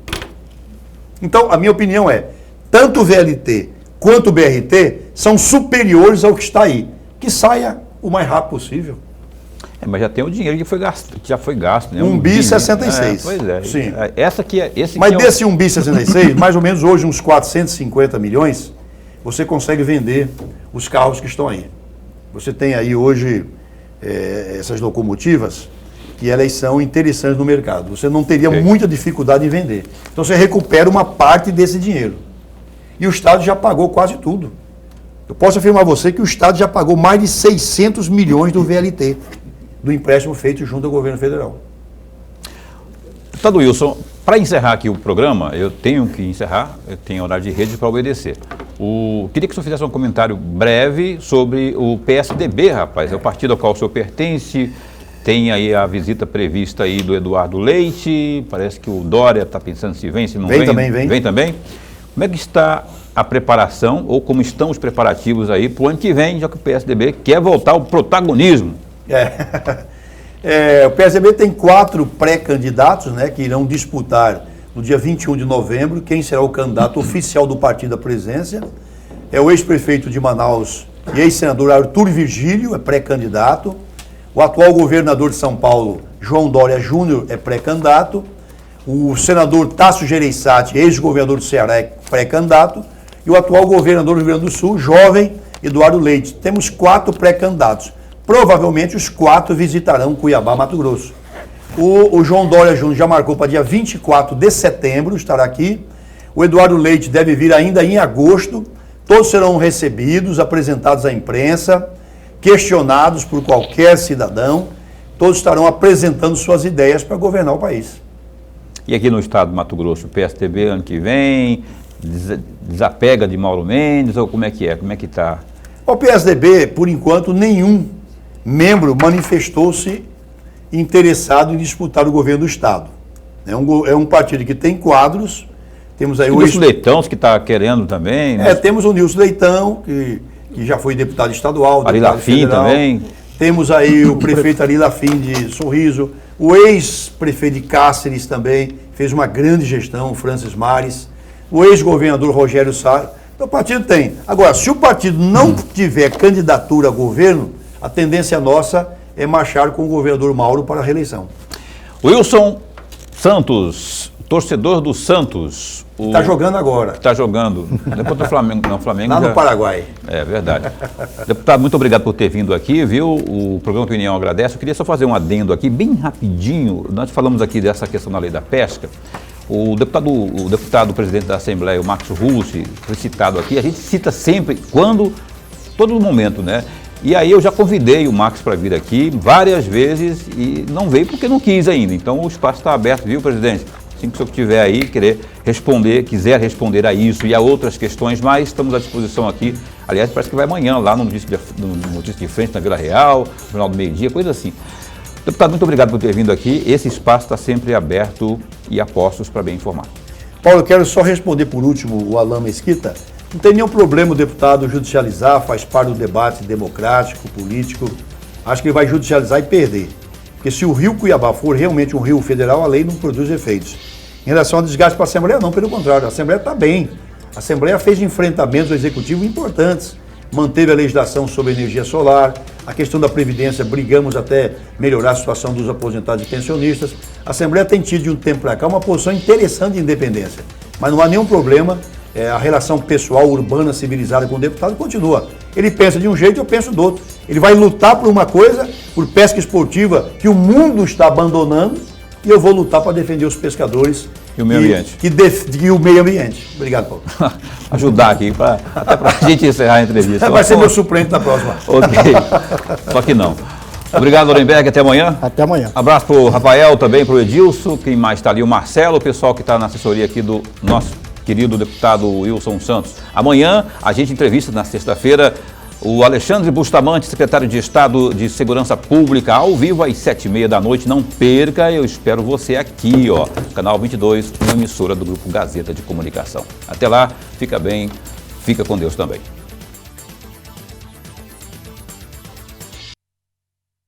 Então, a minha opinião é, tanto o VLT quanto o BRT são superiores ao que está aí. Que saia o mais rápido possível. Mas já tem o dinheiro que já foi gasto, né? 1 bi 66. Pois é. Sim. Mas desse 1 bi 66, mais ou menos hoje uns 450 milhões, você consegue vender os carros que estão aí. Você tem aí hoje essas locomotivas que elas são interessantes no mercado. Você não teria muita dificuldade em vender. Então você recupera uma parte desse dinheiro. E o Estado já pagou quase tudo. Eu posso afirmar a você que o Estado já pagou mais de 600 milhões do VLT, do empréstimo feito junto ao governo federal. Deputado Wilson, para encerrar aqui o programa, eu tenho que encerrar, eu tenho horário de rede para obedecer. Queria que o senhor fizesse um comentário breve sobre o PSDB, rapaz. É o partido ao qual o senhor pertence, tem aí a visita prevista aí do Eduardo Leite, parece que o Dória está pensando se vem, se não vem. Vem também. Como é que está a preparação, ou como estão os preparativos aí para o ano que vem, já que o PSDB quer voltar ao protagonismo? O PSDB tem 4 pré-candidatos, né, que irão disputar no dia 21 de novembro, quem será o candidato oficial do partido à presidência. É o ex-prefeito de Manaus e ex-senador Arthur Virgílio, é pré-candidato. O atual governador de São Paulo, João Dória Júnior, é pré-candidato. O senador Tasso Gereissati, ex-governador do Ceará, é pré-candidato. E o atual governador do Rio Grande do Sul, jovem Eduardo Leite. Temos 4 pré-candidatos. Provavelmente os 4 visitarão Cuiabá, Mato Grosso. O João Dória Júnior já marcou para dia 24 de setembro, estará aqui. O Eduardo Leite deve vir ainda em agosto. Todos serão recebidos, apresentados à imprensa, questionados por qualquer cidadão. Todos estarão apresentando suas ideias para governar o país. E aqui no estado do Mato Grosso, o PSDB ano que vem, desapega de Mauro Mendes, ou como é que é? Como é que está? O PSDB, por enquanto, nenhum membro manifestou-se interessado em disputar o governo do estado. É um partido que tem quadros, temos aí o Nilson Leitão, que está querendo também. Temos o Nilson Leitão, que já foi deputado estadual, Ari deputado Lafim federal. Também. Temos aí o prefeito Ari Lafim de Sorriso, o ex-prefeito de Cáceres também, fez uma grande gestão, o Francis Mares, o ex-governador Rogério Sá. Então o partido tem. Agora, se o partido não tiver candidatura a governo, a tendência nossa é marchar com o governador Mauro para a reeleição. Wilson Santos, torcedor do Santos. Está jogando agora. Está jogando. Depois do Flamengo. Não, Flamengo lá no Paraguai. É verdade. Deputado, muito obrigado por ter vindo aqui, viu? O programa Opinião agradece. Eu queria só fazer um adendo aqui, bem rapidinho. Nós falamos aqui dessa questão da lei da pesca. O deputado presidente da Assembleia, o Marcos Russi, foi citado aqui. A gente cita sempre, todo momento, né? E aí eu já convidei o Marcos para vir aqui várias vezes e não veio porque não quis ainda. Então o espaço está aberto, viu, presidente? Assim que o senhor estiver aí, quiser responder a isso e a outras questões, mas estamos à disposição aqui. Aliás, parece que vai amanhã lá no Notícia de Frente, na Vila Real, no Jornal do Meio-Dia, coisa assim. Deputado, muito obrigado por ter vindo aqui. Esse espaço está sempre aberto e a postos para bem informar. Paulo, eu quero só responder por último o Alain Mesquita. Não tem nenhum problema o deputado judicializar, faz parte do debate democrático, político. Acho que ele vai judicializar e perder. Porque se o Rio Cuiabá for realmente um rio federal, a lei não produz efeitos. Em relação ao desgaste para a Assembleia, não, pelo contrário, a Assembleia está bem. A Assembleia fez enfrentamentos ao Executivo importantes. Manteve a legislação sobre energia solar, a questão da Previdência, brigamos até melhorar a situação dos aposentados e pensionistas. A Assembleia tem tido de um tempo para cá uma posição interessante de independência. Mas não há nenhum problema a relação pessoal, urbana, civilizada com o deputado continua. Ele pensa de um jeito, eu penso do outro. Ele vai lutar por uma coisa, por pesca esportiva, que o mundo está abandonando, e eu vou lutar para defender os pescadores e o meio ambiente. E o meio ambiente. Obrigado, Paulo. Ajudar aqui, até para a gente encerrar a entrevista. Vai ser meu suplente na próxima. Ok, só que não. Obrigado, Lorenberg, até amanhã. Até amanhã. Abraço para o Rafael, também para o Edilson, quem mais está ali, o Marcelo, o pessoal que está na assessoria aqui do nosso querido deputado Wilson Santos. Amanhã a gente entrevista na sexta-feira o Alexandre Bustamante, secretário de Estado de Segurança Pública, ao vivo às 7h30 da noite. Não perca, eu espero você aqui, ó, canal 22, uma emissora do Grupo Gazeta de Comunicação. Até lá, fica bem, fica com Deus também.